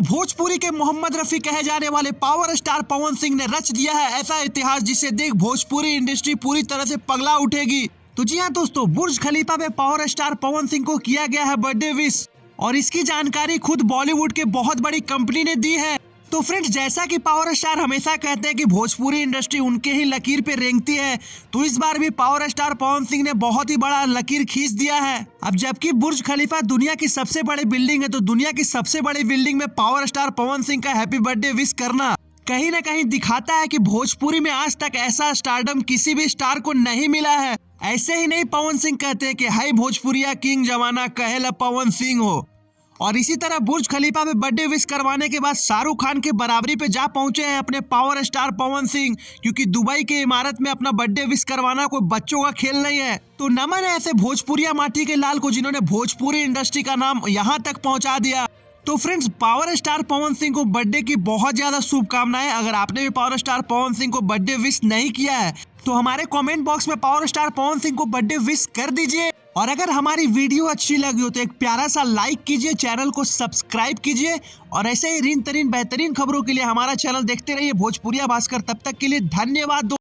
भोजपुरी के मोहम्मद रफी कहे जाने वाले पावर स्टार पवन सिंह ने रच दिया है ऐसा इतिहास जिसे देख भोजपुरी इंडस्ट्री पूरी तरह से पगला उठेगी। तो जी हाँ दोस्तों, बुर्ज खलीफा पे पावर स्टार पवन सिंह को किया गया है बर्थडे विश और इसकी जानकारी खुद बॉलीवुड के बहुत बड़ी कंपनी ने दी है। तो फ्रेंड्स, जैसा कि पावर स्टार हमेशा कहते हैं कि भोजपुरी इंडस्ट्री उनके ही लकीर पे रेंगती है, तो इस बार भी पावर स्टार पवन सिंह ने बहुत ही बड़ा लकीर खींच दिया है। अब जबकि बुर्ज खलीफा दुनिया की सबसे बड़ी बिल्डिंग है, तो दुनिया की सबसे बड़ी बिल्डिंग में पावर स्टार पवन सिंह का हैप्पी बर्थडे विश करना कहीं ना कहीं दिखाता है कि भोजपुरी में आज तक ऐसा स्टारडम किसी भी स्टार को नहीं मिला है। ऐसे ही नहीं, पवन सिंह कहते हैं कि हाय भोजपुरिया किंग जमाना कहेला पवन सिंह हो। और इसी तरह बुर्ज खलीफा में बर्थडे विश करवाने के बाद शाहरुख खान के बराबरी पे जा पहुंचे हैं अपने पावर स्टार पवन सिंह, क्योंकि दुबई के इमारत में अपना बर्थडे विश करवाना कोई बच्चों का खेल नहीं है। तो नमन है ऐसे भोजपुरिया माटी के लाल को जिन्होंने भोजपुरी इंडस्ट्री का नाम यहाँ तक पहुँचा दिया। तो friends, power star Pawan Singh को बर्थडे की बहुत ज्यादा शुभकामनाएं। अगर आपने भी पावर स्टार पवन सिंह को बर्थडे विश नहीं किया है तो हमारे कमेंट बॉक्स में पावर स्टार पवन सिंह को बर्थडे विश कर दीजिए। और अगर हमारी वीडियो अच्छी लगी हो तो एक प्यारा सा लाइक कीजिए, चैनल को सब्सक्राइब कीजिए और ऐसे ही रीन तरीन बेहतरीन खबरों के लिए हमारा चैनल देखते रहिए भोजपुरिया भास्कर। तब तक के लिए धन्यवाद।